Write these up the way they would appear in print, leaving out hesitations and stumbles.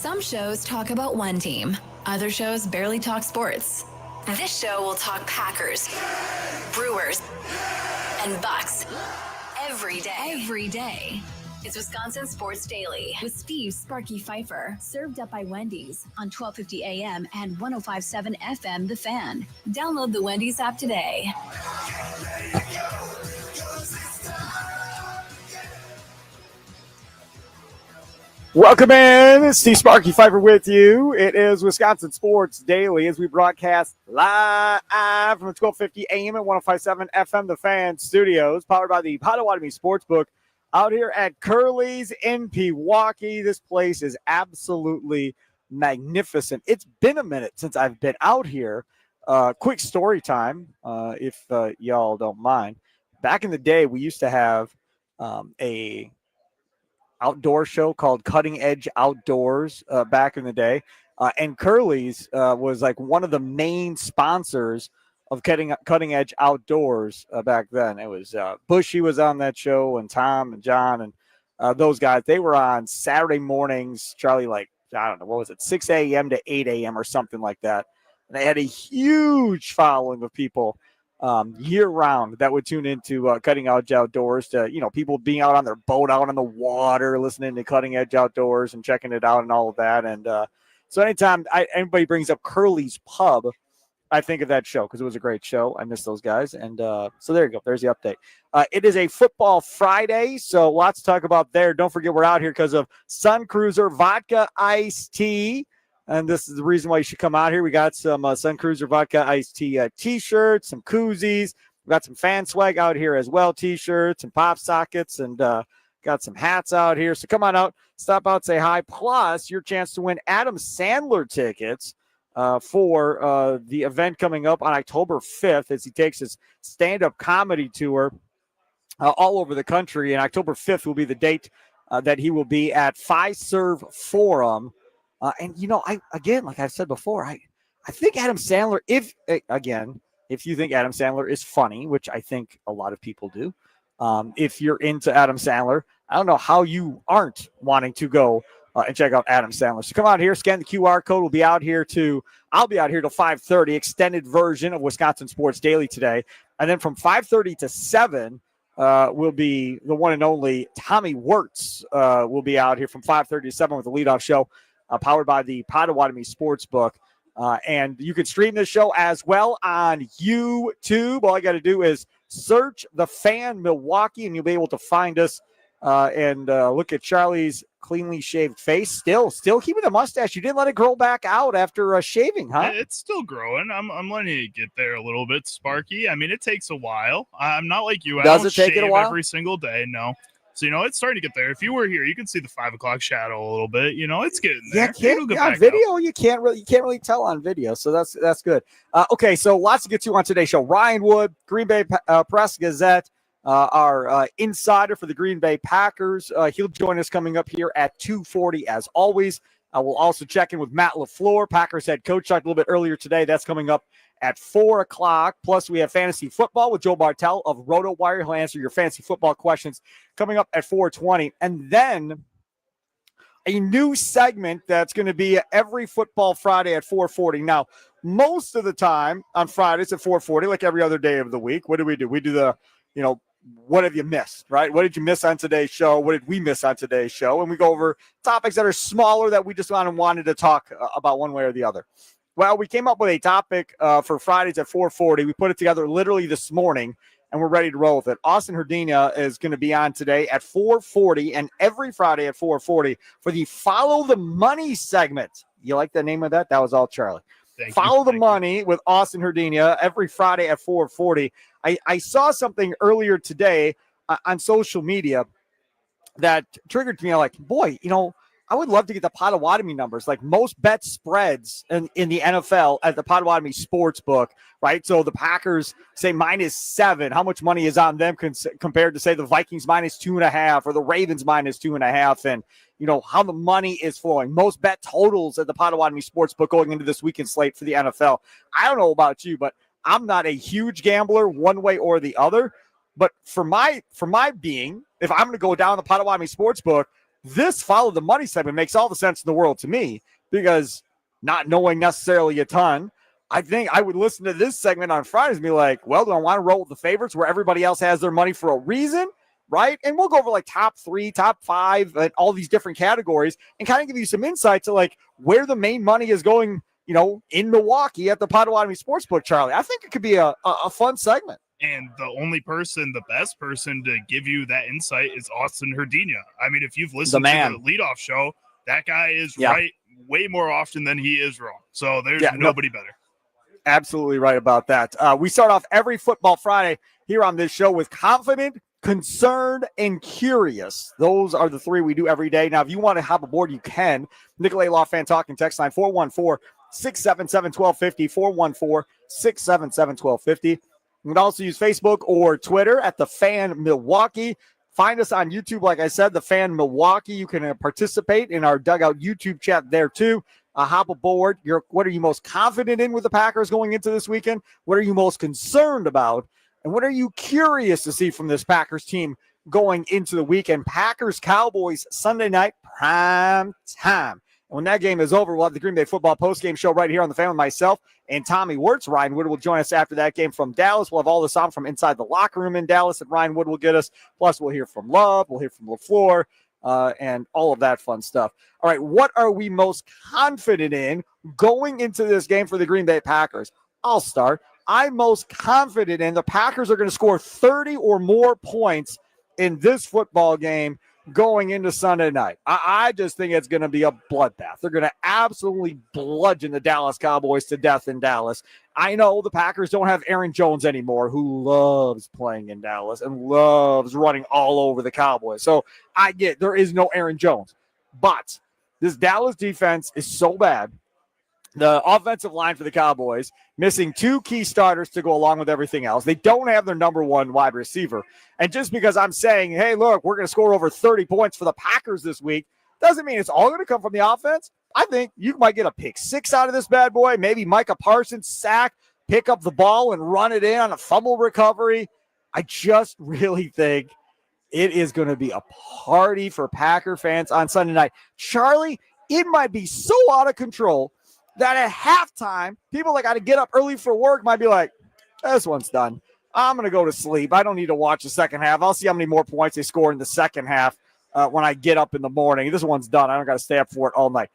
Some shows talk about one team. Other shows barely talk sports. This show will talk Packers, Brewers, and Bucks every day. It's Wisconsin Sports Daily with Steve Sparky Pfeiffer, served up by Wendy's on 1250 AM and 105.7 FM The Fan. Download the Wendy's app today. Welcome in. Steve Sparky Pfeiffer with you. It is Wisconsin Sports Daily as we broadcast live from the 1250 AM and 105.7 FM The Fan studios, powered by the Potawatomi Sportsbook out here at Curly's in Pewaukee. This place is absolutely magnificent. It's been a minute since I've been out here. Quick story time, if y'all don't mind. Back in the day, we used to have a outdoor show called Cutting Edge Outdoors back in the day. And Curly's was like one of the main sponsors of Cutting Edge Outdoors back then. It was Bushy was on that show, and Tom and John and those guys. They were on Saturday mornings, Charlie, like, I don't know, what was it, 6 a.m. to 8 a.m. or something like that. And they had a huge following of people year round that would tune into Cutting Edge Outdoors to, people being out on their boat, out on the water, listening to Cutting Edge Outdoors and checking it out and all of that. And so anytime anybody brings up Curly's Pub, I think of that show because it was a great show. I miss those guys. And so there you go. There's the update. It is a football Friday, so lots to talk about there. Don't forget we're out here because of Sun Cruiser Vodka Iced Tea. And this is the reason why you should come out here. We got some Sun Cruiser Vodka Iced Tea T-shirts, some koozies. We got some fan swag out here as well, T-shirts and pop sockets, and got some hats out here. So come on out, stop out, say hi. Plus, your chance to win Adam Sandler tickets for the event coming up on October 5th as he takes his stand-up comedy tour all over the country. And October 5th will be the date that he will be at Fiserv Forum. And, like I've said before, I think Adam Sandler, if you think Adam Sandler is funny, which I think a lot of people do, if you're into Adam Sandler, I don't know how you aren't wanting to go and check out Adam Sandler. So come out here, scan the QR code. I'll be out here till 5:30, extended version of Wisconsin Sports Daily today. And then from 5:30 to 7 will be the one and only Tommy Wirtz will be out here from 5:30 to 7 with the leadoff show. Powered by the Potawatomi Sportsbook. And you can stream this show as well on YouTube. All you got to do is search The Fan Milwaukee, and you'll be able to find us and look at Charlie's cleanly shaved face. Still keeping the mustache. You didn't let it grow back out after shaving, huh? It's still growing. I'm letting it get there a little bit, Sparky. I mean, it takes a while. I'm not like you. Does it take it a while? Every single day, no. So, it's starting to get there. If you were here, you can see the 5 o'clock shadow a little bit. It's getting there. Yeah, on video, you can't really tell on video. So that's good. Okay, so lots to get to on today's show. Ryan Wood, Green Bay Press Gazette, our insider for the Green Bay Packers. He'll join us coming up here at 2:40 as always. We'll also check in with Matt LaFleur, Packers head coach, talked a little bit earlier today. That's coming up at 4 o'clock. Plus, we have fantasy football with Joe Bartel of RotoWire. He'll answer your fantasy football questions coming up at 4:20. And then a new segment that's going to be every football Friday at 4:40. Now, most of the time on Fridays at 4:40, like every other day of the week, what do? We do the, what have you missed, right? What did you miss on today's show? What did we miss on today's show? And we go over topics that are smaller that we just wanted to talk about one way or the other. Well, we came up with a topic for Fridays at 4:40. We put it together literally this morning, and we're ready to roll with it. Austin Herdina is going to be on today at 4:40 and every Friday at 4:40 for the Follow the Money segment. You like the name of that? That was all Charlie. Follow the Money with Austin Herdina every Friday at 4:40. I saw something earlier today on social media that triggered me. I'm like, boy, I would love to get the Potawatomi numbers, like most bet spreads in the NFL at the Potawatomi Sportsbook, right? So the Packers say -7. How much money is on them compared to, say, the Vikings -2.5 or the Ravens -2.5? And, how the money is flowing. Most bet totals at the Potawatomi Sportsbook going into this weekend slate for the NFL. I don't know about you, but I'm not a huge gambler one way or the other. But for my being, if I'm going to go down the Potawatomi Sportsbook, This Follow the Money segment makes all the sense in the world to me, because not knowing necessarily a ton, I think I would listen to this segment on Fridays and be like, well, do I want to roll with the favorites where everybody else has their money for a reason? Right? And we'll go over like top 3, top 5, and all these different categories and kind of give you some insight to like where the main money is going, in Milwaukee at the Potawatomi Sportsbook, Charlie. I think it could be a fun segment. And the best person to give you that insight is Austin Herdina. I mean, if you've listened to the leadoff show, that guy is right way more often than he is wrong. So there's nobody better. Absolutely right about that. We start off every Football Friday here on this show with confident, concerned, and curious. Those are the 3 we do every day. Now, if you want to hop aboard, you can. Nicolay Law Fan Talking text line 414-677-1250, 414-677-1250. You can also use Facebook or Twitter at The Fan Milwaukee. Find us on YouTube, like I said, The Fan Milwaukee. You can participate in our Dugout YouTube chat there, too. Hop aboard. What are you most confident in with the Packers going into this weekend? What are you most concerned about? And what are you curious to see from this Packers team going into the weekend? Packers-Cowboys Sunday night prime time. And when that game is over, we'll have the Green Bay Football postgame show right here on The Fan with myself and Tommy Wirtz. Ryan Wood will join us after that game from Dallas. We'll have all this on from inside the locker room in Dallas that Ryan Wood will get us. Plus, we'll hear from Love. We'll hear from LaFleur. And all of that fun stuff. All right, what are we most confident in going into this game for the Green Bay Packers? I'll start. I'm most confident in the Packers are going to score 30 or more points in this football game going into Sunday night. I just think it's going to be a bloodbath. They're going to absolutely bludgeon the Dallas Cowboys to death in Dallas. I know the Packers don't have Aaron Jones anymore, who loves playing in Dallas and loves running all over the Cowboys. So I get there is no Aaron Jones. But this Dallas defense is so bad. The offensive line for the Cowboys missing 2 key starters to go along with everything else. They don't have their number 1 wide receiver. And just because I'm saying, hey, look, we're going to score over 30 points for the Packers this week, doesn't mean it's all going to come from the offense. I think you might get a pick 6 out of this bad boy. Maybe Micah Parsons sack, pick up the ball and run it in on a fumble recovery. I just really think it is going to be a party for Packer fans on Sunday night. Charlie, it might be so out of control that at halftime, people that got to get up early for work might be like, this one's done. I'm going to go to sleep. I don't need to watch the second half. I'll see how many more points they score in the second half when I get up in the morning. This one's done. I don't got to stay up for it all night.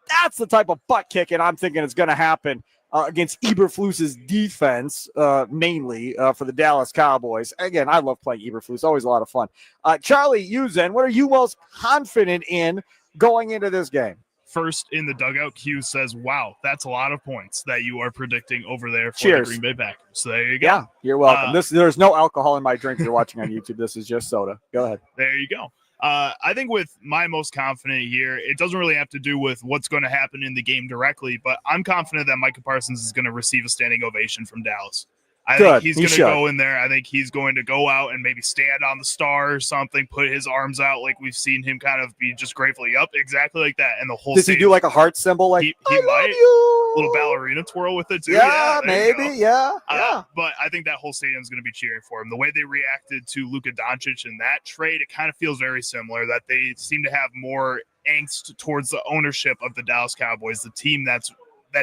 That's the type of butt kicking I'm thinking is going to happen against Eberflus's defense, mainly for the Dallas Cowboys. Again, I love playing Eberflus. Always a lot of fun. Charlie Uzen, what are you most confident in going into this game? First in the dugout, Q says, wow, that's a lot of points that you are predicting over there for the Green Bay Packers. So there you go. Yeah, you're welcome. There's no alcohol in my drink you're watching on YouTube. This is just soda. Go ahead. There you go. I think with my most confident here, it doesn't really have to do with what's going to happen in the game directly, but I'm confident that Micah Parsons is going to receive a standing ovation from Dallas. I think he's going to go in there. I think he's going to go out and maybe stand on the star or something, put his arms out like we've seen him kind of be just gratefully up, exactly like that. And the whole does he do like a heart symbol? Like he might, a little ballerina twirl with it too. Yeah, maybe. Yeah. But I think that whole stadium is going to be cheering for him. The way they reacted to Luka Doncic in that trade, it kind of feels very similar. That they seem to have more angst towards the ownership of the Dallas Cowboys, the team that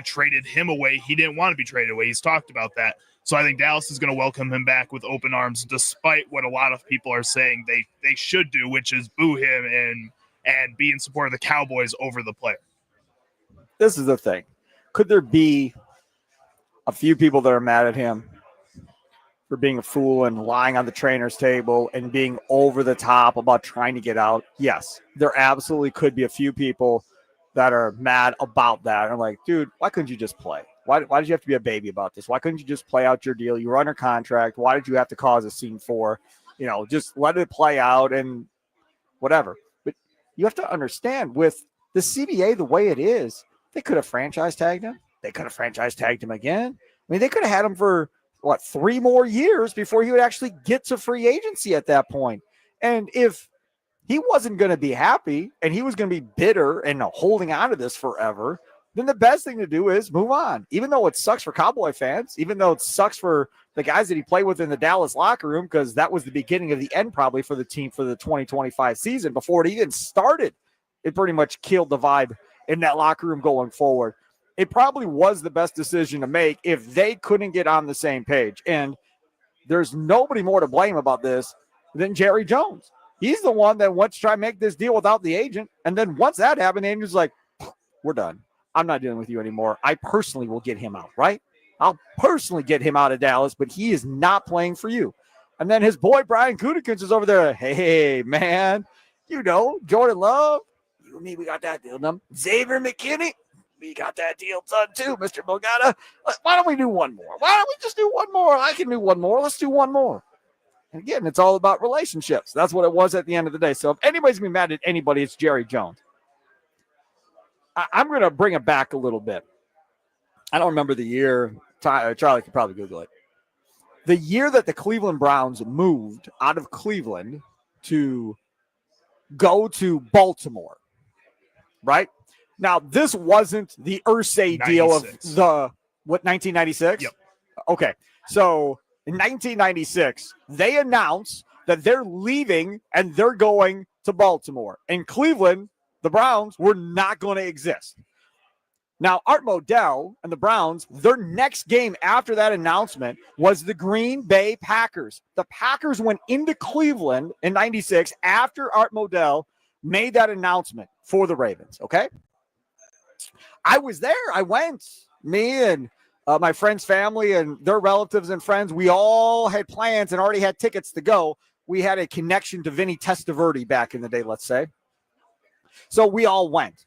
traded him away. He didn't want to be traded away. He's talked about that. So I think Dallas is going to welcome him back with open arms, despite what a lot of people are saying they should do, which is boo him and be in support of the Cowboys over the player. This is the thing. Could there be a few people that are mad at him for being a fool and lying on the trainer's table and being over the top about trying to get out? Yes, there absolutely could be a few people that are mad about that. I'm like, dude, why couldn't you just play? Why did you have to be a baby about this? Why couldn't you just play out your deal? You were under contract. Why did you have to cause a scene for? Just let it play out and whatever. But you have to understand, with the CBA the way it is, they could have franchise tagged him. They could have franchise tagged him again. I mean, they could have had him for, 3 more years before he would actually get to free agency at that point. And if he wasn't going to be happy and he was going to be bitter and holding on to this forever, then the best thing to do is move on. Even though it sucks for Cowboy fans, even though it sucks for the guys that he played with in the Dallas locker room, because that was the beginning of the end probably for the team for the 2025 season. Before it even started, it pretty much killed the vibe in that locker room going forward. It probably was the best decision to make if they couldn't get on the same page. And there's nobody more to blame about this than Jerry Jones. He's the one that wants to try and make this deal without the agent. And then once that happened, the agent's like, we're done. I'm not dealing with you anymore. I personally will get him out, right? I'll personally get him out of Dallas, but he is not playing for you. And then his boy, Brian Gutekunst, is over there. Hey, man, you know, Jordan Love, you and me, we got that deal done. Xavier McKinney, we got that deal done too, Mr. Bogata. Why don't we do one more? Why don't we just do one more? I can do one more. Let's do one more. And again, it's all about relationships. That's what it was at the end of the day. So if anybody's going to be mad at anybody, it's Jerry Jones. I'm going to bring it back a little bit. I don't remember the year. Charlie could probably Google it. The year that the Cleveland Browns moved out of Cleveland to go to Baltimore, right? Now, this wasn't the Irsay deal of 1996? Yep. Okay. So in 1996, they announced that they're leaving and they're going to Baltimore. In Cleveland, the Browns were not going to exist. Now, Art Modell and the Browns, their next game after that announcement was the Green Bay Packers. The Packers went into Cleveland in 96 after Art Modell made that announcement for the Ravens, okay? I was there. I went. Me and my friend's family and their relatives and friends, we all had plans and already had tickets to go. We had a connection to Vinny Testaverde back in the day, let's say. So we all went.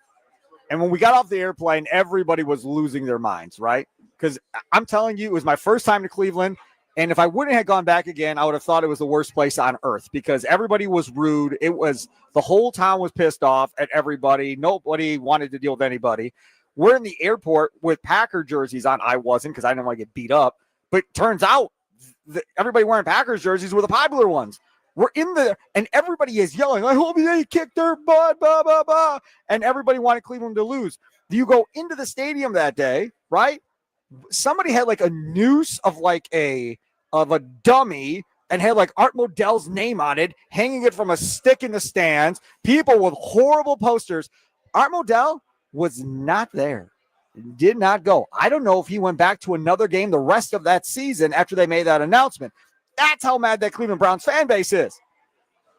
And when we got off the airplane, everybody was losing their minds, right? Because I'm telling you, it was my first time to Cleveland. And if I wouldn't have gone back again, I would have thought it was the worst place on earth because everybody was rude. It was the whole town was pissed off at everybody. Nobody wanted to deal with anybody. We're in the airport with Packer jerseys on. I wasn't because I didn't want to get beat up. But turns out that everybody wearing Packers jerseys were the popular ones. We're in there, and everybody is yelling, I hope they kicked their butt, blah, blah, blah. And everybody wanted Cleveland to lose. You go into the stadium that day, right? Somebody had like a noose of a dummy and had like Art Modell's name on it, hanging it from a stick in the stands. People with horrible posters. Art Modell was not there. Did not go. I don't know if he went back to another game the rest of that season after they made that announcement. That's how mad that Cleveland Browns fan base is.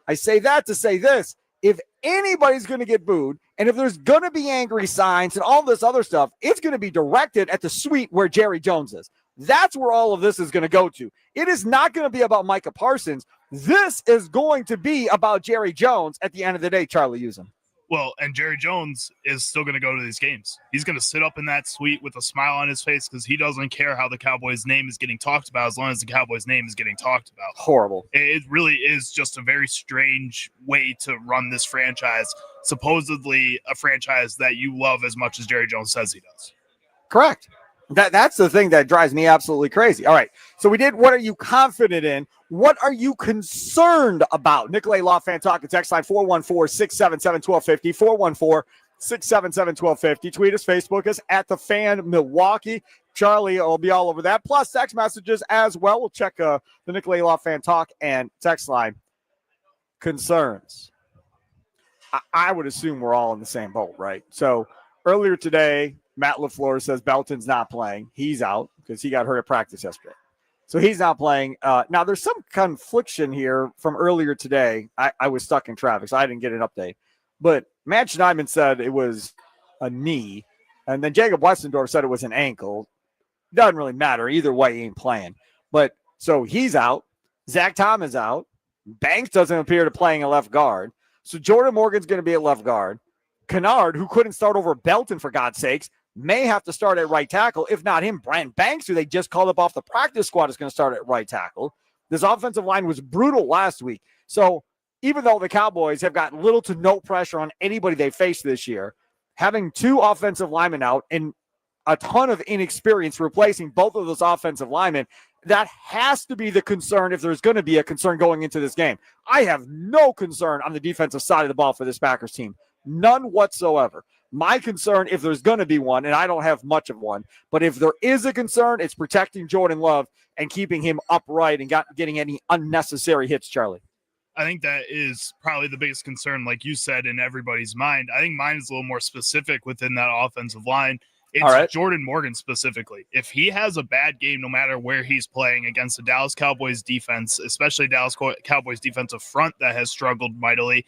I say that to say this. If anybody's going to get booed, and if there's going to be angry signs and all this other stuff, it's going to be directed at the suite where Jerry Jones is. That's where all of this is going to go to. It is not going to be about Micah Parsons. This is going to be about Jerry Jones at the end of the day, Charlie Usum. Well, and Jerry Jones is still going to go to these games. He's going to sit up in that suite with a smile on his face because he doesn't care how the Cowboys' name is getting talked about as long as the Cowboys' name is getting talked about. Horrible. It really is just a very strange way to run this franchise, supposedly a franchise that you love as much as Jerry Jones says he does. Correct. That's the thing that drives me absolutely crazy. All right. So we did what are you confident in? What are you concerned about? Nicolay Law Fan Talk and text line 414-677-1250. 414-677-1250. Tweet us, Facebook us at The Fan Milwaukee. Charlie will be all over that. Plus text messages as well. We'll check the Nicolay Law Fan Talk and text line. Concerns. I would assume we're all in the same boat, right? So earlier today, Matt LaFleur says Belton's not playing. He's out because he got hurt at practice yesterday. So he's not playing. Now, there's some confliction here from earlier today. I was stuck in traffic, so I didn't get an update. But Matt Schneidman said it was a knee, and then Jacob Westendorf said it was an ankle. Doesn't really matter. Either way, he ain't playing. But so he's out. Zach Tom is out. Banks doesn't appear to playing a left guard. So Jordan Morgan's going to be at left guard. Kennard, who couldn't start over Belton, for God's sakes, may have to start at right tackle. If not him, Brian Banks, who they just called up off the practice squad, is going to start at right tackle. This offensive line was brutal last week. So even though the Cowboys have got little to no pressure on anybody they faced this year, having two offensive linemen out and a ton of inexperience replacing both of those offensive linemen, that has to be the concern if there's going to be a concern going into this game. I have no concern on the defensive side of the ball for this Packers team. None whatsoever. My concern, if there's going to be one, and I don't have much of one, but if there is a concern, it's protecting Jordan Love and keeping him upright and getting any unnecessary hits, Charlie. I think that is probably the biggest concern, like you said, in everybody's mind. I think mine is a little more specific within that offensive line. It's Jordan Morgan specifically. If he has a bad game, no matter where he's playing against the Dallas Cowboys defense, especially Dallas Cowboys defensive front that has struggled mightily,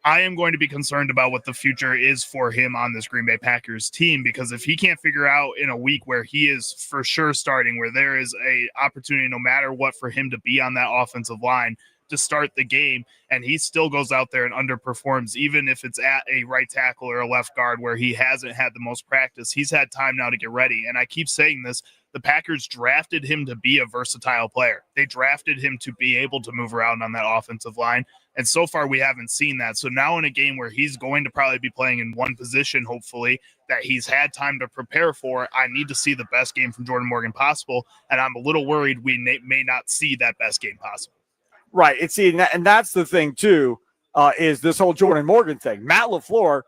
I am going to be concerned about what the future is for him on this Green Bay Packers team, because if he can't figure out in a week where he is for sure starting, where there is a opportunity no matter what for him to be on that offensive line to start the game, and he still goes out there and underperforms, even if it's at a right tackle or a left guard where he hasn't had the most practice. He's had time now to get ready. And I keep saying this, the Packers drafted him to be a versatile player. They drafted him to be able to move around on that offensive line. And so far we haven't seen that. So now in a game where he's going to probably be playing in one position, hopefully, that he's had time to prepare for, I need to see the best game from Jordan Morgan possible. And I'm a little worried we may not see that best game possible. Right. And that's the thing, too, is this whole Jordan Morgan thing. Matt LaFleur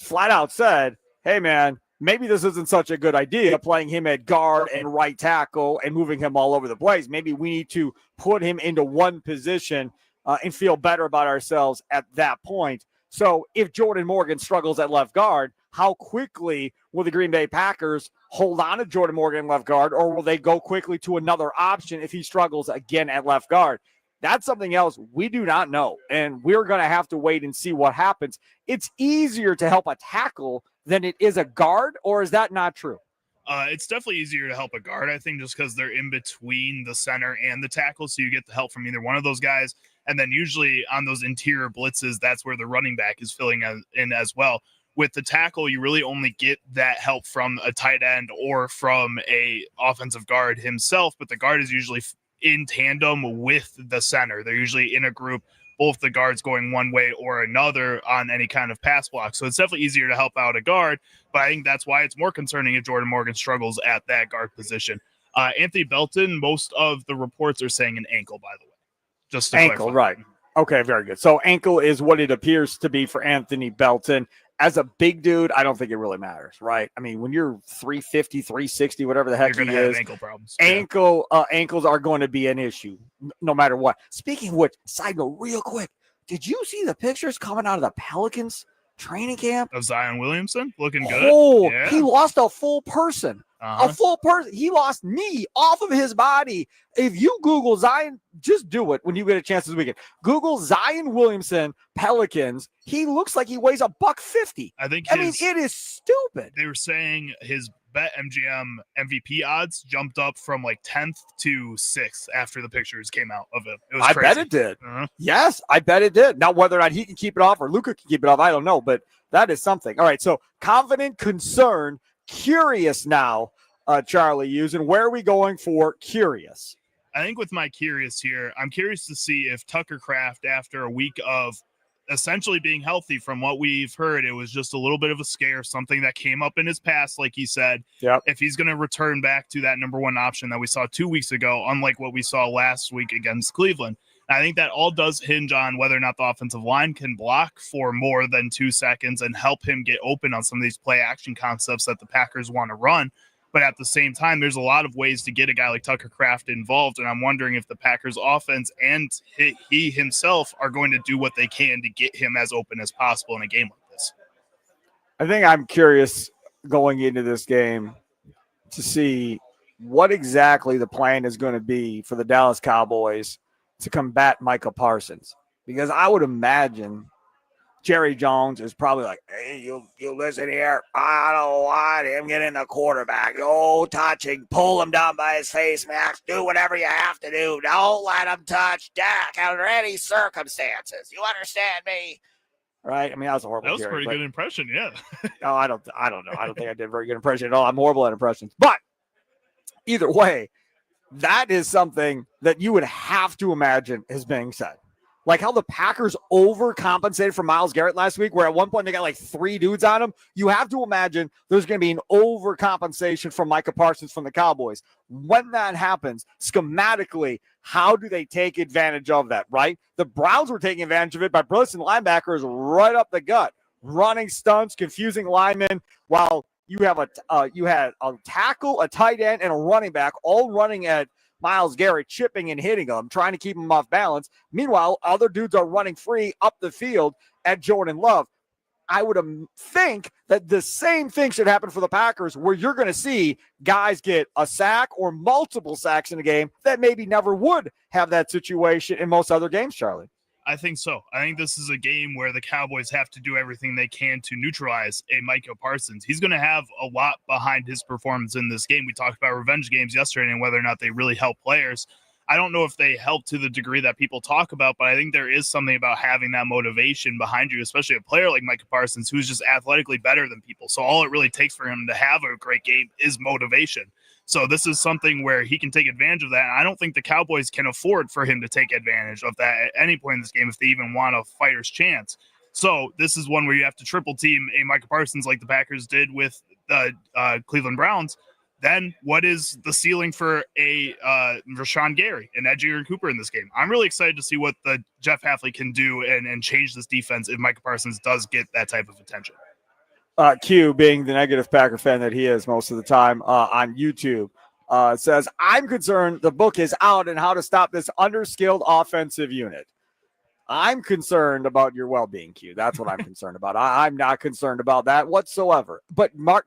flat out said, hey, man, maybe this isn't such a good idea, playing him at guard and right tackle and moving him all over the place. Maybe we need to put him into one position and feel better about ourselves at that point. So if Jordan Morgan struggles at left guard, how quickly will the Green Bay Packers hold on to Jordan Morgan left guard, or will they go quickly to another option if he struggles again at left guard? That's something else we do not know, and we're going to have to wait and see what happens. It's easier to help a tackle than it is a guard, or is that not true? It's definitely easier to help a guard, I think, just because they're in between the center and the tackle, so you get the help from either one of those guys. And then usually on those interior blitzes, that's where the running back is filling in as well. With the tackle, you really only get that help from a tight end or from a offensive guard himself, but the guard is usually in tandem with the center. They're usually in a group, both the guards going one way or another on any kind of pass block. So it's definitely easier to help out a guard, but I think that's why it's more concerning if Jordan Morgan struggles at that guard position. Anthony Belton, most of the reports are saying an ankle, by the way. Just to ankle, clarify. right. Okay, very good. So ankle is what it appears to be for Anthony Belton. As a big dude, I don't think it really matters, right? I mean, when you're 350, 360, whatever the heck you're he gonna have is, ankle problems. Ankles are going to be an issue no matter what. Speaking of which, side note real quick, did you see the pictures coming out of the Pelicans training camp? Of Zion Williamson looking good. Oh, yeah. He lost a full person. Uh-huh. A full person. He lost knee off of his body. If you Google Zion, just do it when you get a chance this weekend. Google Zion Williamson, Pelicans. He looks like he weighs $150. I mean, it is stupid. They were saying his Bet MGM MVP odds jumped up from like 10th to 6th after the pictures came out of it. It was crazy. I bet it did. Uh-huh. Yes, I bet it did. Now, whether or not he can keep it off or Luka can keep it off, I don't know, but that is something. All right, so confident, concerned, curious now, Charlie Hughes, and where are we going for curious? I think with my curious here, I'm curious to see if Tucker Kraft, after a week of essentially being healthy, from what we've heard, it was just a little bit of a scare, something that came up in his past, like he said. Yep. If he's going to return back to that number one option that we saw 2 weeks ago, unlike what we saw last week against Cleveland. I think that all does hinge on whether or not the offensive line can block for more than 2 seconds and help him get open on some of these play action concepts that the Packers want to run. But at the same time, there's a lot of ways to get a guy like Tucker Kraft involved. And I'm wondering if the Packers offense and he himself are going to do what they can to get him as open as possible in a game like this. I think I'm curious going into this game to see what exactly the plan is going to be for the Dallas Cowboys to combat Micah Parsons. Because I would imagine Jerry Jones is probably like, hey, you listen here. I don't want him getting the quarterback. No touching. Pull him down by his face, Max. Do whatever you have to do. Don't let him touch Dak under any circumstances. You understand me? Right? I mean, that was a horrible. That was a pretty good impression, yeah. No, I don't know. I don't think I did a very good impression at all. I'm horrible at impressions. But either way, that is something that you would have to imagine is being said. Like how the Packers overcompensated for Myles Garrett last week, where at one point they got like 3 dudes on him. You have to imagine there's going to be an overcompensation from Micah Parsons from the Cowboys. When that happens, schematically, how do they take advantage of that, right? The Browns were taking advantage of it by blitzing linebackers right up the gut. running stunts, confusing linemen, while you had a tackle, a tight end, and a running back all running at Myles Garrett, chipping and hitting him, trying to keep him off balance. Meanwhile, other dudes are running free up the field at Jordan Love. I would think that the same thing should happen for the Packers, where you're going to see guys get a sack or multiple sacks in a game that maybe never would have that situation in most other games, Charlie. I think so. I think this is a game where the Cowboys have to do everything they can to neutralize a Micah Parsons. He's going to have a lot behind his performance in this game. We talked about revenge games yesterday and whether or not they really help players. I don't know if they help to the degree that people talk about, but I think there is something about having that motivation behind you, especially a player like Micah Parsons, who's just athletically better than people. So all it really takes for him to have a great game is motivation. So this is something where he can take advantage of that. And I don't think the Cowboys can afford for him to take advantage of that at any point in this game if they even want a fighter's chance. So this is one where you have to triple team a Micah Parsons like the Packers did with the Cleveland Browns. Then what is the ceiling for a Rashawn Gary and Edgerrin Cooper in this game? I'm really excited to see what the Jeff Hafley can do and change this defense if Micah Parsons does get that type of attention. Q, being the negative Packer fan that he is most of the time on YouTube, says, I'm concerned the book is out on how to stop this underskilled offensive unit. I'm concerned about your well-being, Q. That's what I'm concerned about. I'm not concerned about that whatsoever. But, Mark,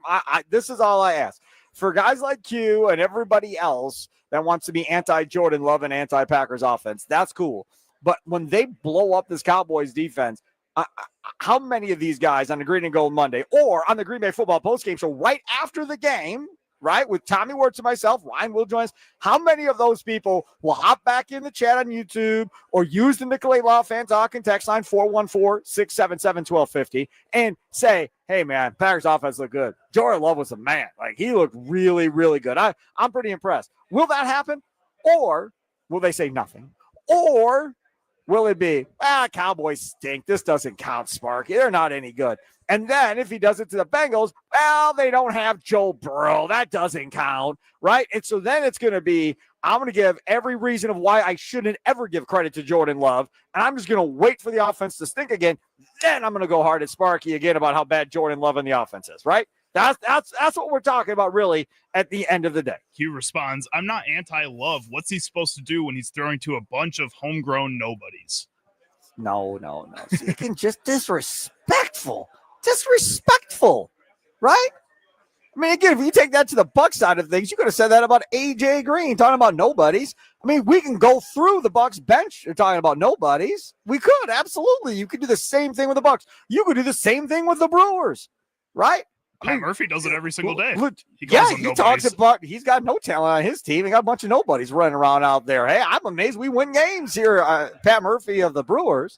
this is all I ask. For guys like Q and everybody else that wants to be anti-Jordan Love and anti-Packers offense, that's cool. But when they blow up this Cowboys defense, how many of these guys on the Green and Gold Monday or on the Green Bay Football postgame show right after the game, right, with Tommy Wirtz and myself, Ryan will join us, how many of those people will hop back in the chat on YouTube or use the Nicolay Law Fan Talk and text line 414-677-1250 and say, hey, man, Packers offense looked good. Jordan Love was a man. Like, he looked really, really good. I'm pretty impressed. Will that happen? Or will they say nothing? Or will it be, Cowboys stink. This doesn't count, Sparky. They're not any good. And then if he does it to the Bengals, well, they don't have Joe Burrow. That doesn't count, right? And so then it's going to be, I'm going to give every reason of why I shouldn't ever give credit to Jordan Love, and I'm just going to wait for the offense to stink again. Then I'm going to go hard at Sparky again about how bad Jordan Love and the offense is, right? That's what we're talking about really at the end of the day. Hugh responds, I'm not anti-Love. What's he supposed to do when he's throwing to a bunch of homegrown nobodies? No. So you can just disrespectful, right? I mean, again, if you take that to the Bucs side of things, you could have said that about AJ Green, talking about nobodies. I mean, we can go through the Bucs bench talking about nobodies. We could, absolutely. You could do the same thing with the Bucs. You could do the same thing with the Brewers, right? Pat Murphy does it every single day. He talks about he's got no talent on his team. He got a bunch of nobodies running around out there. Hey, I'm amazed we win games here. Pat Murphy of the Brewers.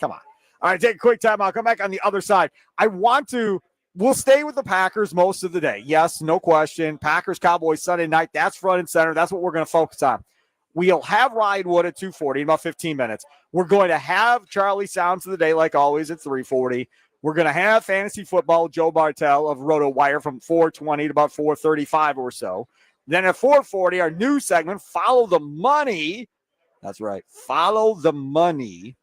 Come on. All right, take a quick time. I'll come back on the other side. We'll stay with the Packers most of the day. Yes, no question. Packers, Cowboys, Sunday night. That's front and center. That's what we're going to focus on. We'll have Ryan Wood at 2:40 in about 15 minutes. We're going to have Charlie Sounds of the Day, like always, at 3:40. We're going to have Fantasy Football with Joe Bartel of RotoWire from 4:20 to about 4:35 or so. Then at 4:40, our new segment, Follow the Money. That's right. Follow the Money.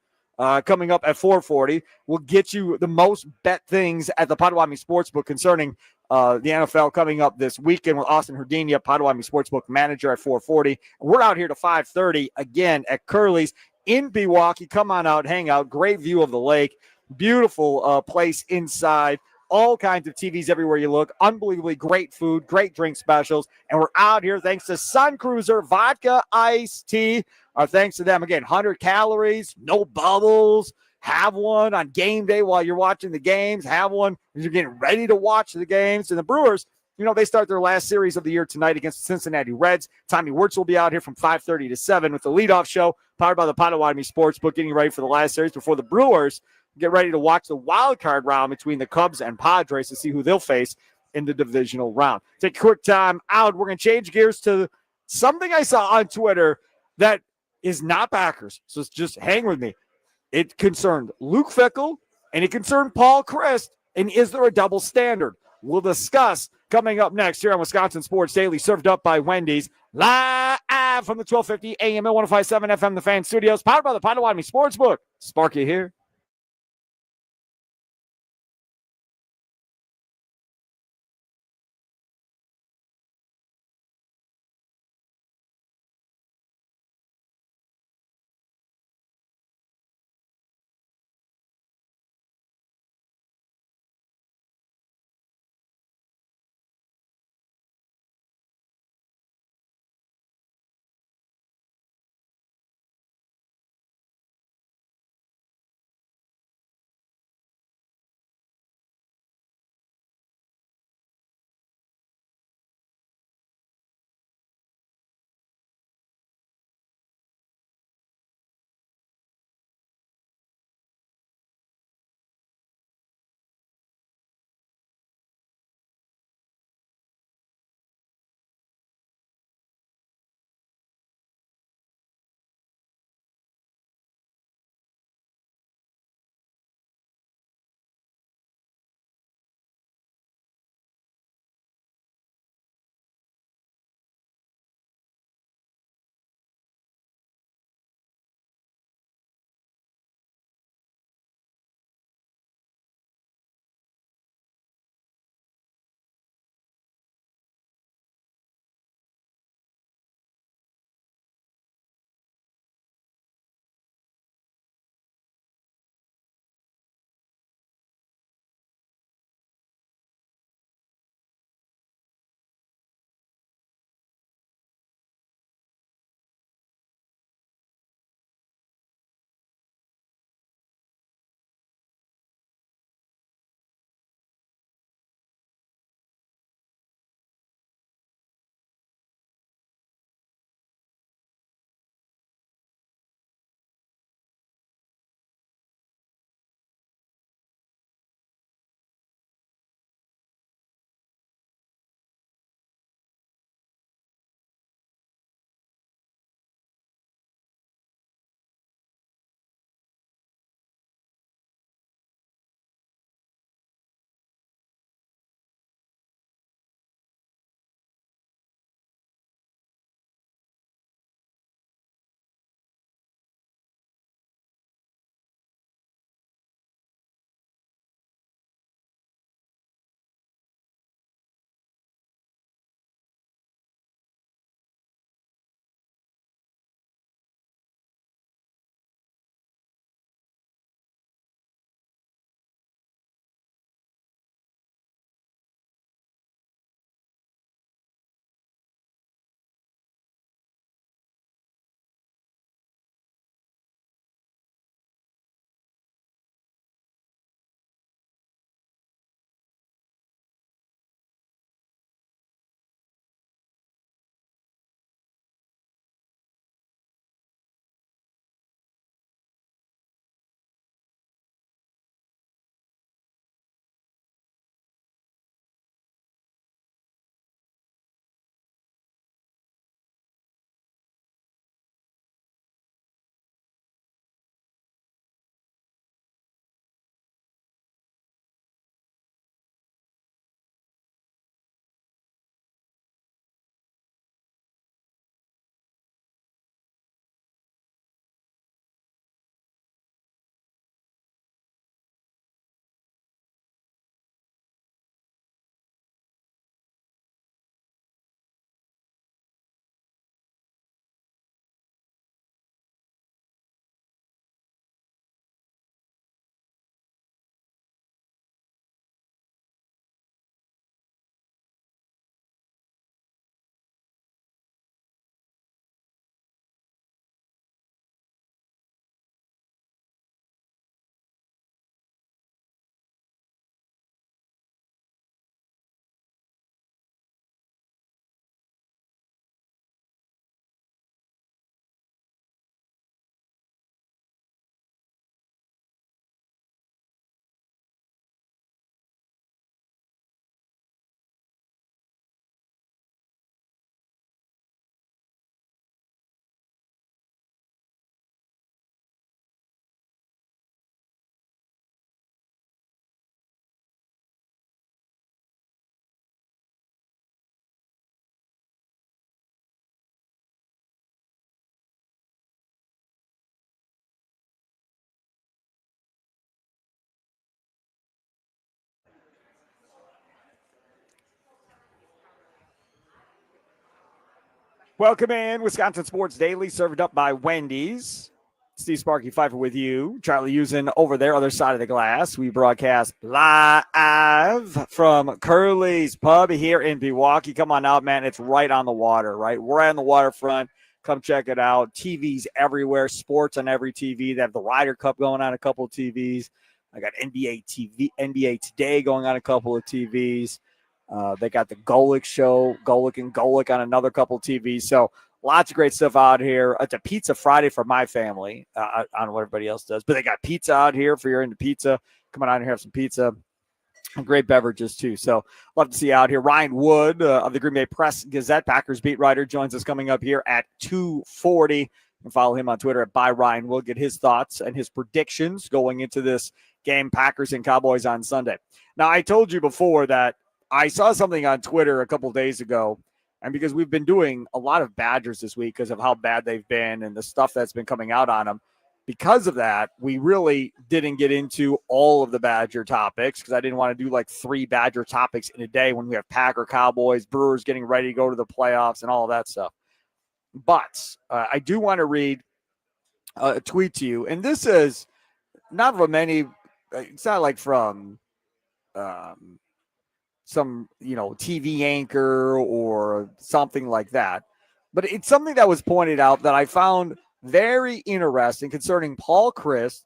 Coming up at 4:40, we'll get you the most bet things at the Potawatomi Sportsbook concerning the NFL coming up this weekend with Austin Herdenia, Potawatomi Sportsbook manager at 4:40. We're out here to 5:30 again at Curly's in Pewaukee. Come on out, hang out. Great view of the lake. Beautiful place inside. All kinds of TVs everywhere you look. Unbelievably great food, great drink specials. And we're out here thanks to Sun Cruiser Vodka Iced Tea. Thanks to them. Again, 100 calories, no bubbles. Have one on game day while you're watching the games. Have one as you're getting ready to watch the games. And the Brewers, they start their last series of the year tonight against the Cincinnati Reds. Tommy Wirtz will be out here from 5:30 to 7 with the leadoff show powered by the Potawatomi Sportsbook, getting ready for the last series before the Brewers get ready to watch the wild card round between the Cubs and Padres to see who they'll face in the divisional round. Take a quick time out. We're going to change gears to something I saw on Twitter that is not Packers. So just hang with me. It concerned Luke Fickell and it concerned Paul Chryst. And is there a double standard? We'll discuss coming up next here on Wisconsin Sports Daily, served up by Wendy's, live from the 1250 AM at 105.7 FM, the Fan Studios, powered by the Potawatomi Sportsbook. Sparky here. Welcome in, Wisconsin Sports Daily, served up by Wendy's. Steve Sparky Pfeiffer with you. Charlie Usen over there, other side of the glass. We broadcast live from Curly's Pub here in Pewaukee. Come on out, man. It's right on the water, right? We're on the waterfront. Come check it out. TVs everywhere, sports on every TV. They have the Ryder Cup going on a couple of TVs. I got NBA Today going on a couple of TVs. They got the Golick show, Golick and Golick on another couple of TVs. So lots of great stuff out here. It's a Pizza Friday for my family. I don't know what everybody else does, but they got pizza out here for you're into pizza. Come on out here, have some pizza. And great beverages, too. So love to see you out here. Ryan Wood of the Green Bay Press Gazette, Packers beat writer, joins us coming up here at 2:40. You can follow him on Twitter at @ByRyanWood. Get his thoughts and his predictions going into this game, Packers and Cowboys on Sunday. Now, I told you before that I saw something on Twitter a couple days ago, and because we've been doing a lot of Badgers this week because of how bad they've been and the stuff that's been coming out on them, because of that, we really didn't get into all of the Badger topics because I didn't want to do like 3 Badger topics in a day when we have Packer, Cowboys, Brewers getting ready to go to the playoffs and all of that stuff. But I do want to read a tweet to you, and this is not from any – it's not like from some, TV anchor or something like that. But it's something that was pointed out that I found very interesting concerning Paul Chryst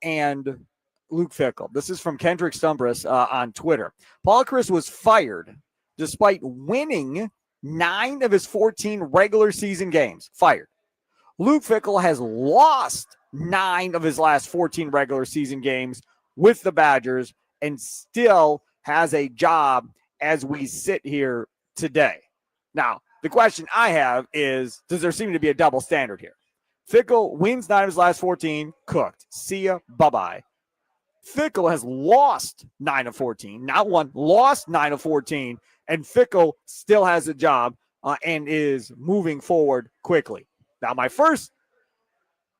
and Luke Fickell. This is from Kendrick Stumbris on Twitter. Paul Chryst was fired despite winning 9 of his 14 regular season games. Fired. Luke Fickell has lost 9 of his last 14 regular season games with the Badgers and still has a job as we sit here today. Now, the question I have is, does there seem to be a double standard here? Fickell wins 9 of his last 14, cooked. See ya, bye-bye. Fickell has lost 9 of 14, not won, lost 9 of 14, and Fickell still has a job and is moving forward quickly. Now, my first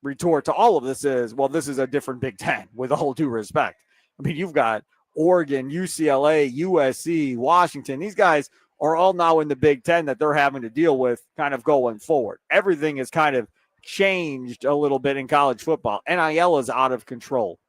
retort to all of this is, well, this is a different Big Ten, with all due respect. I mean, you've got Oregon, UCLA, USC, Washington. These guys are all now in the Big Ten that they're having to deal with kind of going forward. Everything is kind of changed a little bit in college football. NIL is out of control.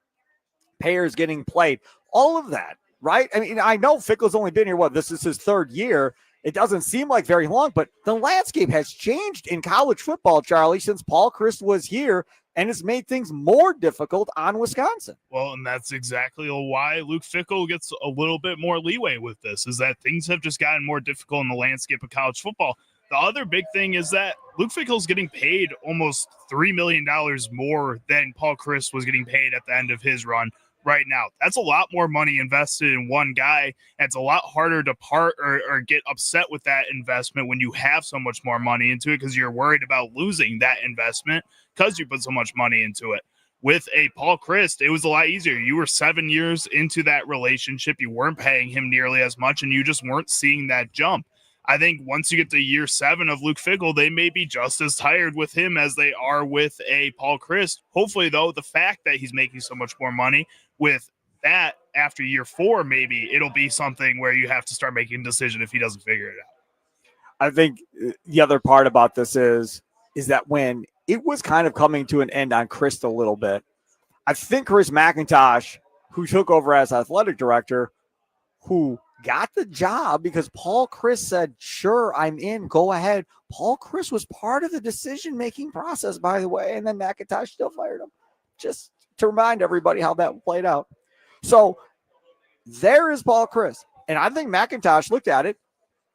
Payers getting played. All of that, right? I mean, I know Fickell's only been here, this is his 3rd year. It doesn't seem like very long, but the landscape has changed in college football, Charlie, since Paul Chryst was here, and it's made things more difficult on Wisconsin. Well, and that's exactly why Luke Fickell gets a little bit more leeway with this, is that things have just gotten more difficult in the landscape of college football. The other big thing is that Luke Fickell is getting paid almost $3 million more than Paul Chryst was getting paid at the end of his run right now. That's a lot more money invested in one guy. And it's a lot harder to part or get upset with that investment when you have so much more money into it because you're worried about losing that investment because you put so much money into it. With a Paul Chryst, it was a lot easier. You were 7 years into that relationship. You weren't paying him nearly as much, and you just weren't seeing that jump. I think once you get to year 7 of Luke Fickell, they may be just as tired with him as they are with a Paul Chryst. Hopefully, though, the fact that he's making so much more money with that after year 4, maybe it'll be something where you have to start making a decision if he doesn't figure it out. I think the other part about this is that when it was kind of coming to an end on Chryst a little bit, I think Chris McIntosh, who took over as athletic director, who got the job because Paul Chryst said, sure, I'm in, go ahead. Paul Chryst was part of the decision-making process, by the way, and then McIntosh still fired him. Just to remind everybody how that played out. So there is Paul Chryst. And I think McIntosh looked at it,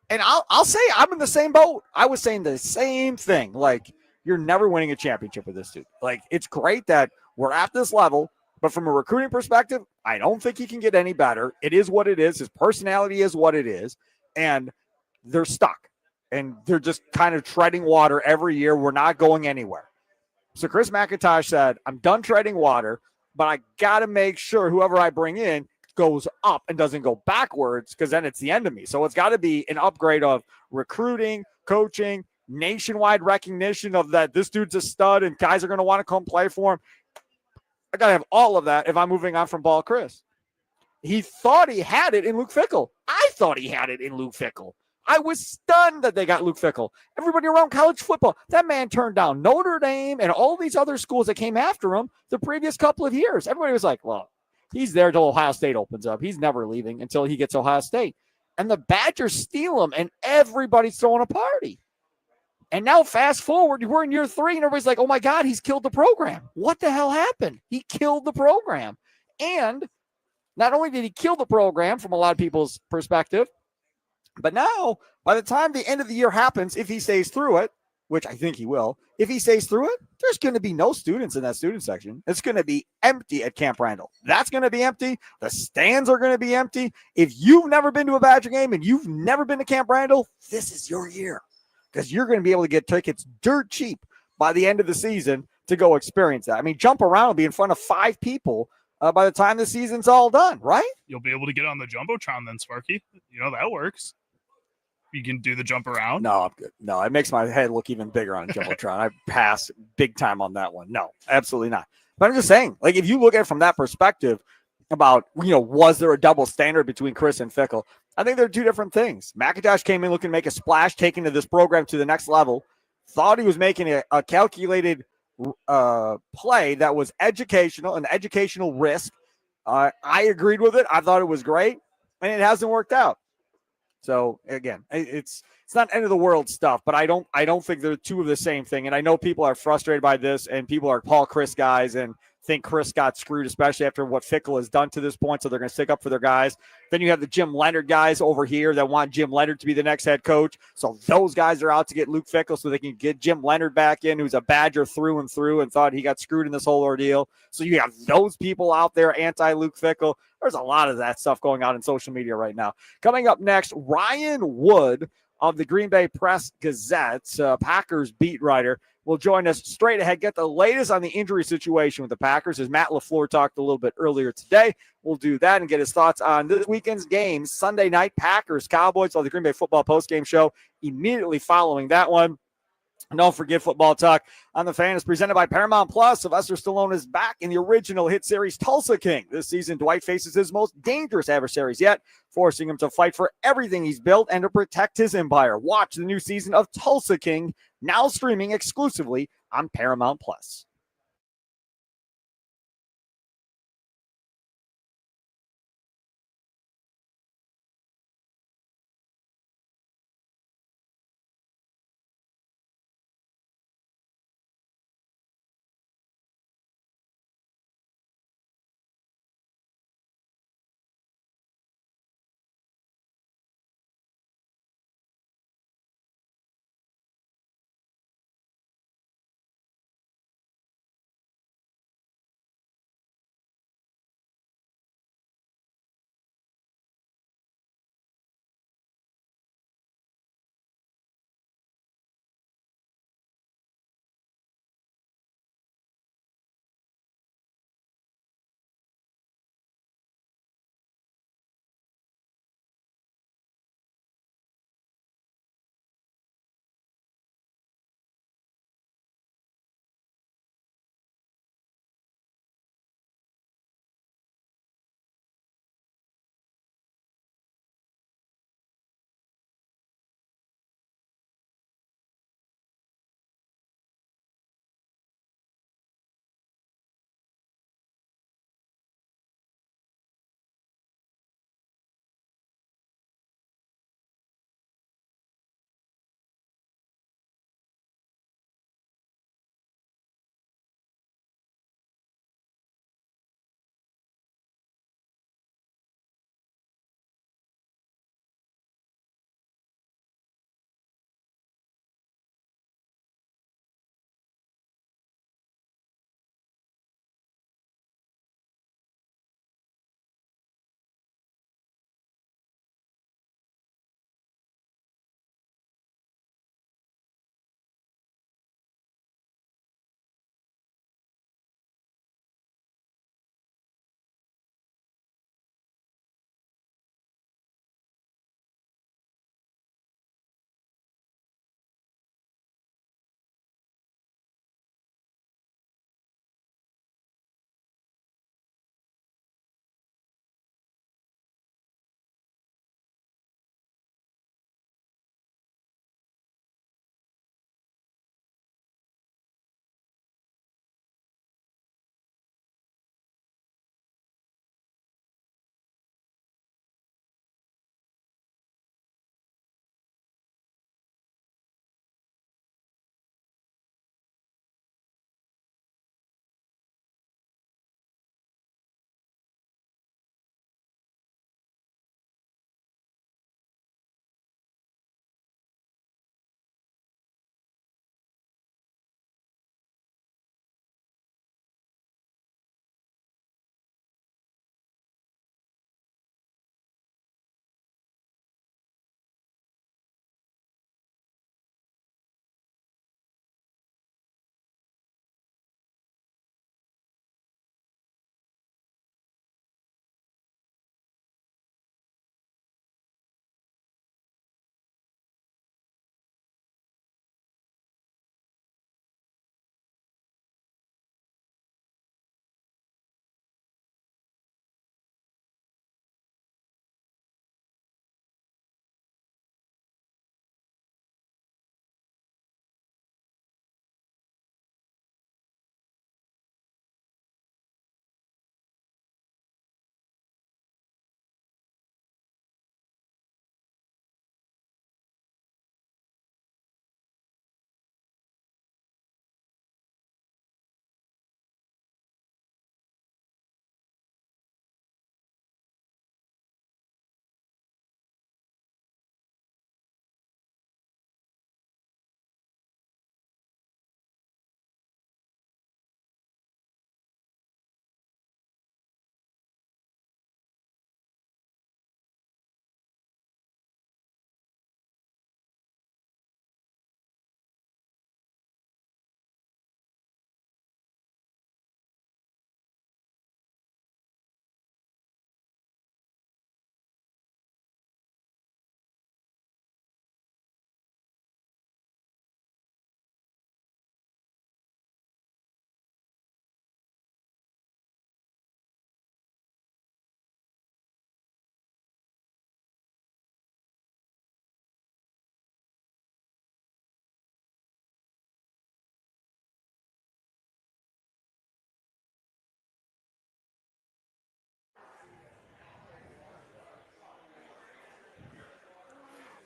and I'll say I'm in the same boat. I was saying the same thing. Like, you're never winning a championship with this dude. Like, it's great that we're at this level, but from a recruiting perspective, I don't think he can get any better. It is what it is. His personality is what it is. And they're stuck. And they're just kind of treading water every year. We're not going anywhere. So Chris McIntosh said, I'm done treading water, but I got to make sure whoever I bring in goes up and doesn't go backwards because then it's the end of me. So it's got to be an upgrade of recruiting, coaching, nationwide recognition of that this dude's a stud and guys are going to want to come play for him. I got to have all of that if I'm moving on from Paul Chryst. He thought he had it in Luke Fickell. I thought he had it in Luke Fickell. I was stunned that they got Luke Fickell. Everybody around college football, that man turned down Notre Dame and all these other schools that came after him the previous couple of years. Everybody was like, well, he's there till Ohio State opens up. He's never leaving until he gets Ohio State. And the Badgers steal him, and everybody's throwing a party. And now fast forward, we're in year 3, and everybody's like, oh, my God, he's killed the program. What the hell happened? He killed the program. And not only did he kill the program from a lot of people's perspective, but now by the time the end of the year happens, if he stays through it, which I think he will, if he stays through it, there's going to be no students in that student section. It's going to be empty at Camp Randall. That's going to be empty. The stands are going to be empty. If you've never been to a Badger game and you've never been to Camp Randall, this is your year, because you're going to be able to get tickets dirt cheap by the end of the season to go experience that. I mean, Jump Around will be in front of 5 people by the time the season's all done, right? You'll be able to get on the Jumbotron then, Sparky. That works. You can do the jump around. No, I'm good. No, it makes my head look even bigger on a Jumbotron. I pass big time on that one. No, absolutely not. But I'm just saying, like, if you look at it from that perspective about, was there a double standard between Chris and Fickell? I think they're 2 different things. McIntosh came in looking to make a splash, taking this program to the next level, thought he was making a calculated play that was educational, an educational risk. I agreed with it. I thought it was great, and it hasn't worked out. So again, it's not end of the world stuff, but I don't think they're 2 of the same thing. And I know people are frustrated by this, and people are Paul Chryst guys and think Chryst got screwed, especially after what Fickell has done to this point. So they're going to stick up for their guys. Then you have the Jim Leonhard guys over here that want Jim Leonhard to be the next head coach. So those guys are out to get Luke Fickell so they can get Jim Leonhard back in, who's a Badger through and through and thought he got screwed in this whole ordeal. So you have those people out there anti-Luke Fickell. There's a lot of that stuff going on in social media right now. Coming up next, Ryan Wood of the Green Bay Press Gazette, Packers beat writer, will join us straight ahead, get the latest on the injury situation with the Packers, as Matt LaFleur talked a little bit earlier today. We'll do that and get his thoughts on this weekend's games. Sunday night, Packers, Cowboys on the Green Bay Football postgame show immediately following that one. And don't forget, Football Talk on the Fan is presented by Paramount Plus. Sylvester Stallone is back in the original hit series Tulsa King. This season, Dwight faces his most dangerous adversaries yet, forcing him to fight for everything he's built and to protect his empire. Watch the new season of Tulsa King, now streaming exclusively on Paramount Plus.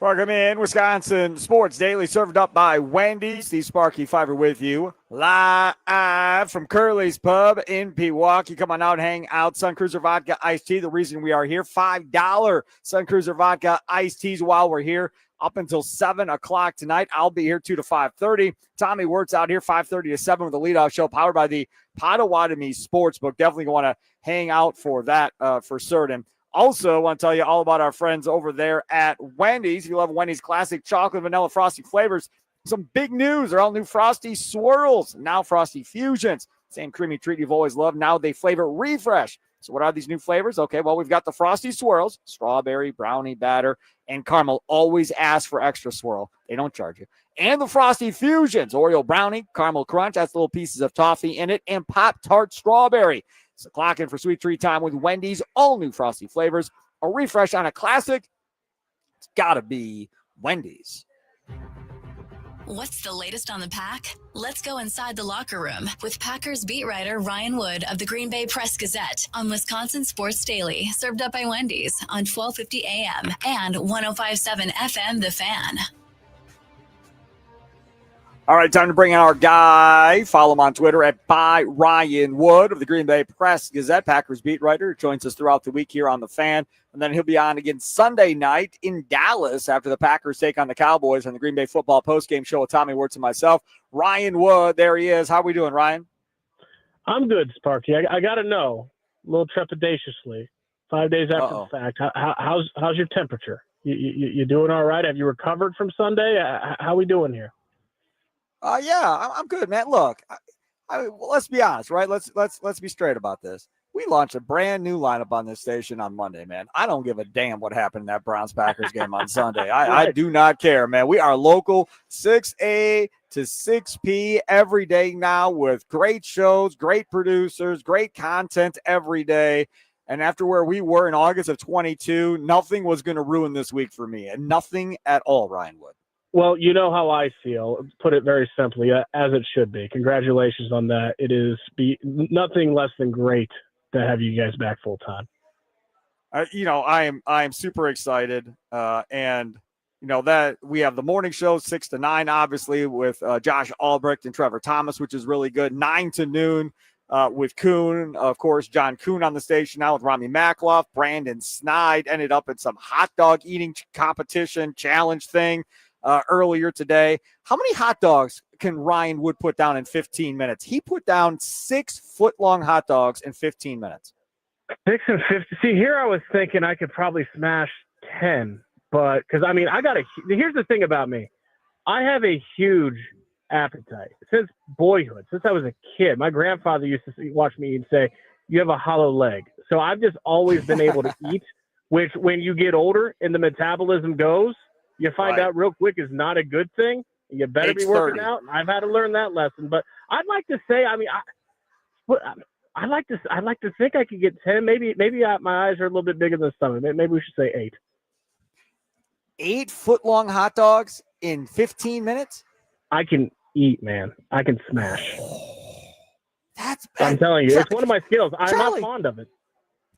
Welcome in, Wisconsin Sports Daily, served up by Wendy's. Steve Sparky Fifer with you, live from Curly's Pub in Pewaukee. Come on out, hang out. Sun Cruiser Vodka Iced Tea, the reason we are here. $5 Sun Cruiser Vodka Iced Teas while we're here. Up until 7 o'clock tonight. I'll be here 2 to 5:30. Tommy Wirtz out here 5:30 to 7 with the leadoff show powered by the Potawatomi Sportsbook. Definitely want to hang out for that for certain. Also, I want to tell you all about our friends over there at Wendy's. If you love Wendy's classic chocolate vanilla frosty flavors, some big news. They're all new Frosty Swirls, now Frosty Fusions. Same creamy treat you've always loved. Now they flavor refresh. So what are these new flavors? Okay, well, we've got the Frosty Swirls, strawberry, brownie batter, and caramel. Always ask for extra swirl. They don't charge you. And the Frosty Fusions, Oreo brownie, caramel crunch, that's little pieces of toffee in it, and Pop-Tart strawberry. So clock in for sweet treat time with Wendy's, all new Frosty flavors. A refresh on a classic, it's got to be Wendy's. What's the latest on the Pack? Let's go inside the locker room with Packers beat writer Ryan Wood of the Green Bay Press-Gazette on Wisconsin Sports Daily, served up by Wendy's on 1250 AM and 105.7 FM The Fan. All right, time to bring in our guy. Follow him on Twitter at Ryan Wood of the Green Bay Press-Gazette, Packers beat writer. Joins us throughout the week here on The Fan. And then he'll be on again Sunday night in Dallas after the Packers take on the Cowboys on the Green Bay Football postgame show with Tommy Wirtz and myself. Ryan Wood, there he is. How are we doing, Ryan? I'm good, Sparky. I got to know, a little trepidatiously, 5 days after the fact, how's your temperature? You doing all right? Have you recovered from Sunday? How we doing here? Yeah, I'm good, man. Look, well, let's be honest, right? Let's be straight about this. We launched a brand new lineup on this station on Monday, man. I don't give a damn what happened in that Browns-Packers game on Sunday. I do not care, man. We are local 6A to 6P every day now with great shows, great producers, great content every day. And after where we were in August of 22, nothing was going to ruin this week for me, and nothing at all, Ryan Wood. Well, you know how I feel. Put it very simply, as it should be. Congratulations on that. It is nothing less than great to have you guys back full time. I am super excited, and that we have the morning show 6 to 9, obviously with Josh Albrecht and Trevor Thomas, which is really good. 9 to noon with Kuhn, of course. John Kuhn on the station now with Rami Makloff. Brandon Snide ended up in some hot dog eating competition challenge thing earlier today. How many hot dogs can Ryan Wood put down in 15 minutes? He put down 6-foot-long hot dogs in 15 minutes. 6 and 50. See, here I was thinking I could probably smash 10, but because here's the thing about me. I have a huge appetite since boyhood, since I was a kid. My grandfather used to watch me eat and say, "You have a hollow leg." So I've just always been able to eat, which when you get older and the metabolism goes, you find out real quick is not a good thing. You better be working out. I've had to learn that lesson. But I'd like to say, I like to think I could get 10. Maybe my eyes are a little bit bigger than the stomach. Maybe we should say 8. 8-foot-long hot dogs in 15 minutes? I can eat, man. I can smash. I'm telling you, it's one of my skills. I'm not fond of it.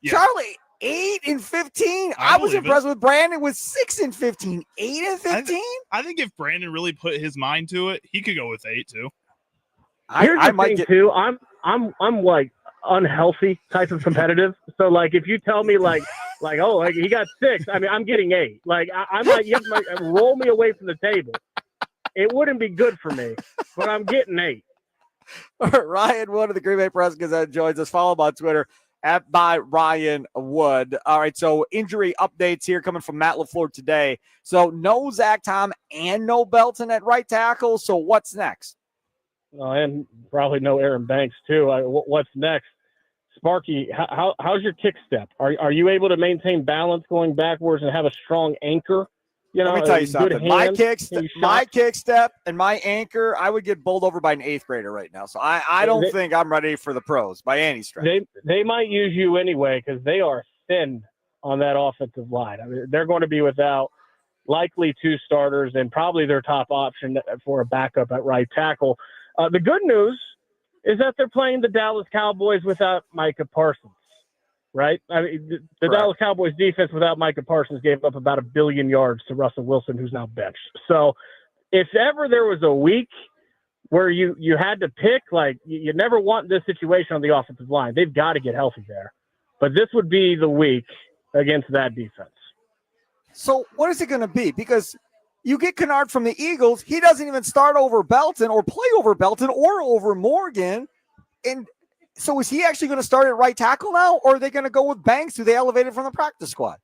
Yeah. Charlie, 8 and 15. I was impressed with Brandon with 6 and 15. 8 and 15? I think if Brandon really put his mind to it, he could go with 8 too. Here's the thing too. I'm like unhealthy type of competitive. So like if you tell me like he got 6, I mean I'm getting 8. Like I might you might roll me away from the table. It wouldn't be good for me, but I'm getting 8. Ryan Wood of the Green Bay Press-Gazette joins us. Follow him on Twitter at by Ryan Wood. All right, so injury updates here coming from Matt LaFleur today. So no Zach Tom and no Belton at right tackle. So what's next? And probably no Aaron Banks too. What's next? Sparky, how's your kick step? Are you able to maintain balance going backwards and have a strong anchor? Let me tell you something. My kick step and my anchor, I would get bowled over by an 8th grader right now. So I don't think I'm ready for the pros by any stretch. They might use you anyway because they are thin on that offensive line. I mean, they're going to be without likely 2 starters and probably their top option for a backup at right tackle. The good news is that they're playing the Dallas Cowboys without Micah Parsons. right? I mean, the Correct. Dallas Cowboys defense without Micah Parsons gave up about 1 billion yards to Russell Wilson, who's now benched. So if ever there was a week where you had to pick, like, you never want this situation on the offensive line. They've got to get healthy there. But this would be the week against that defense. So what is it going to be? Because you get Kennard from the Eagles. He doesn't even start over Belton or play over Belton or over Morgan. And so is he actually going to start at right tackle now, or are they going to go with Banks, who they elevated from the practice squad?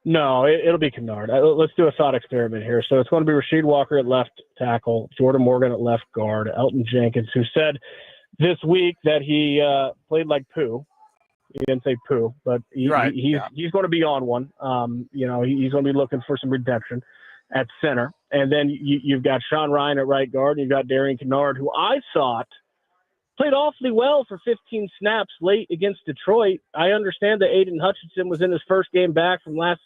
No, it'll be Kennard. Let's do a thought experiment here. So it's going to be Rasheed Walker at left tackle, Jordan Morgan at left guard, Elton Jenkins, who said this week that he played like poo. He didn't say poo, but he's going to be on one. He's going to be looking for some redemption at center. And then you've got Sean Ryan at right guard, and you've got Darian Kennard, who I thought played awfully well for 15 snaps late against Detroit. I understand that Aiden Hutchinson was in his first game back from last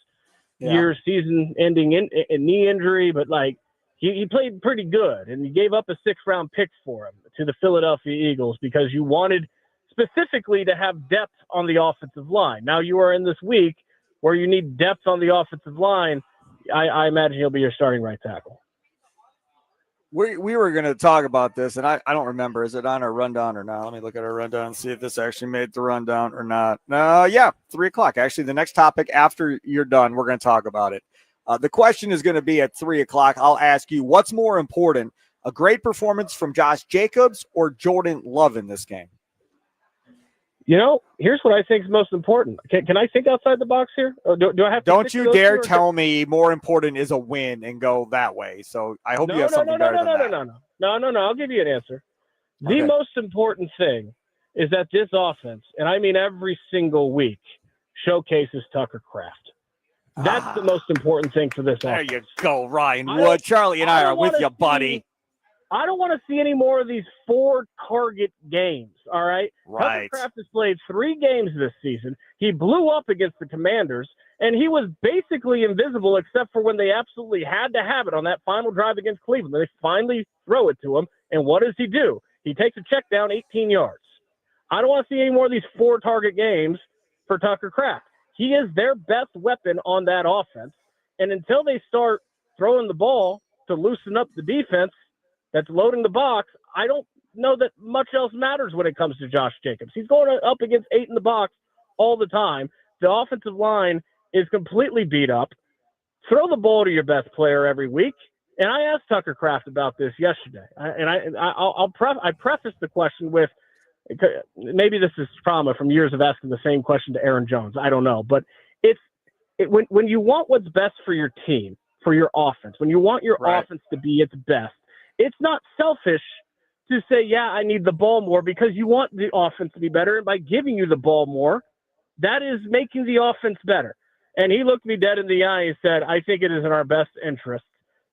year's season-ending knee injury, but he played pretty good, and you gave up a 6th-round pick for him to the Philadelphia Eagles because you wanted specifically to have depth on the offensive line. Now you are in this week where you need depth on the offensive line. I imagine he'll be your starting right tackle. We were going to talk about this, and I don't remember. Is it on our rundown or not? Let me look at our rundown and see if this actually made the rundown or not. 3 o'clock. Actually, the next topic after you're done, we're going to talk about it. The question is going to be at 3 o'clock. I'll ask you, what's more important, a great performance from Josh Jacobs or Jordan Love in this game? Here's what I think is most important. Can I think outside the box here? Do I have to? Don't you dare tell me more important is a win and go that way. So I hope you have something better than that. No. I'll give you an answer. The most important thing is that this offense, and I mean every single week, showcases Tucker Kraft. That's the most important thing for this offense. There you go, Ryan Wood. Charlie and I are with you, buddy. I don't want to see any more of these 4-target games, all right? Right. Tucker Kraft has played 3 games this season. He blew up against the Commanders, and he was basically invisible except for when they absolutely had to have it on that final drive against Cleveland. They finally throw it to him, and what does he do? He takes a check down 18 yards. I don't want to see any more of these 4-target games for Tucker Kraft. He is their best weapon on that offense, and until they start throwing the ball to loosen up the defense that's loading the box, I don't know that much else matters when it comes to Josh Jacobs. He's going up against 8 in the box all the time. The offensive line is completely beat up. Throw the ball to your best player every week. And I asked Tucker Kraft about this yesterday. I preface the question with, maybe this is trauma from years of asking the same question to Aaron Jones. I don't know. But when you want what's best for your team, for your offense, when you want your offense to be its best, it's not selfish to say, yeah, I need the ball more because you want the offense to be better. And by giving you the ball more, that is making the offense better. And he looked me dead in the eye and said, I think it is in our best interest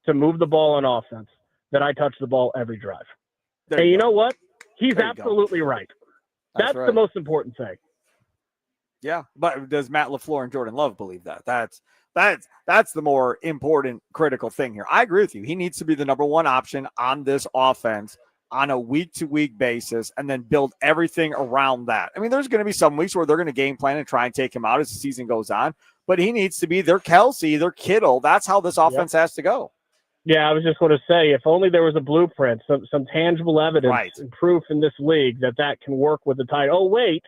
to move the ball on offense that I touch the ball every drive. And you know what? He's absolutely right. That's the most important thing. Yeah, but does Matt LaFleur and Jordan Love believe that? That's the more important, critical thing here. I agree with you. He needs to be the number one option on this offense on a week-to-week basis and then build everything around that. I mean, there's going to be some weeks where they're going to game plan and try and take him out as the season goes on, but he needs to be their Kelsey, their Kittle. That's how this offense has to go. Yeah, I was just going to say, if only there was a blueprint, some tangible evidence and proof in this league that can work with the tight. Oh, wait.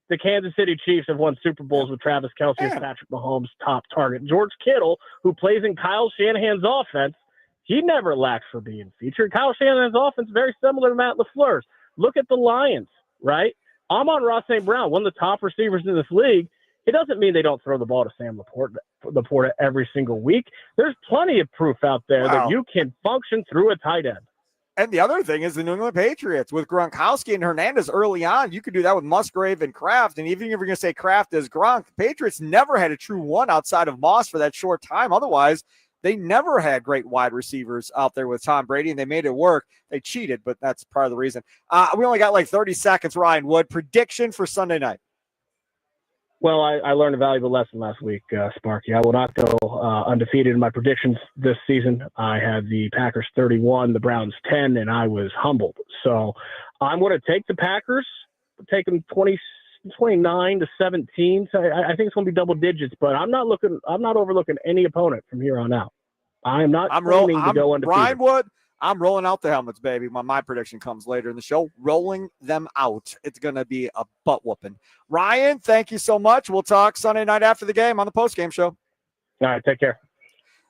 The Kansas City Chiefs have won Super Bowls with Travis Kelce as Patrick Mahomes' top target. George Kittle, who plays in Kyle Shanahan's offense, he never lacks for being featured. Kyle Shanahan's offense very similar to Matt LaFleur's. Look at the Lions, right? Amon-Ra St. Brown, one of the top receivers in this league. It doesn't mean they don't throw the ball to Sam Laporta every single week. There's plenty of proof out there that you can function through a tight end. And the other thing is the New England Patriots with Gronkowski and Hernandez early on. You could do that with Musgrave and Kraft. And even if you're going to say Kraft as Gronk, the Patriots never had a true one outside of Moss for that short time. Otherwise, they never had great wide receivers out there with Tom Brady, and they made it work. They cheated, but that's part of the reason. We only got like 30 seconds, Ryan Wood. Prediction for Sunday night. Well, I learned a valuable lesson last week, Sparky. I will not go undefeated in my predictions this season. I had the Packers 31, the Browns 10, and I was humbled. So I'm going to take the Packers, take them 27 29 to 17. So I think it's going to be double digits, but I'm not overlooking any opponent from here on out. I'm not claiming to go undefeated. Ryan Wood, I'm rolling out the helmets, baby. My prediction comes later in the show. Rolling them out. It's going to be a butt whooping. Ryan, thank you so much. We'll talk Sunday night after the game on the postgame show. All right, take care.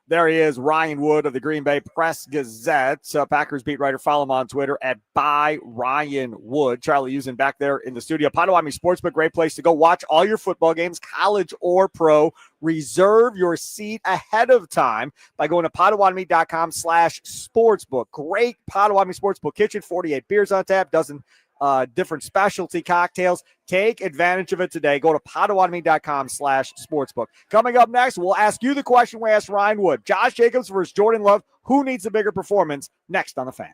There he is, Ryan Wood of the Green Bay Press Gazette. Packers beat writer. Follow him on Twitter at @ByRyanWood. Charlie Usen back there in the studio. Potawatomi Sportsbook, great place to go. Watch all your football games, college or pro. Reserve your seat ahead of time by going to Potawatomi.com/sportsbook. Great Potawatomi Sportsbook kitchen, 48 beers on tap, dozen different specialty cocktails. Take advantage of it today. Go to Potawatomi.com/sportsbook. Coming up next, we'll ask you the question we asked Ryan Wood. Josh Jacobs versus Jordan Love. Who needs a bigger performance? Next on The Fan.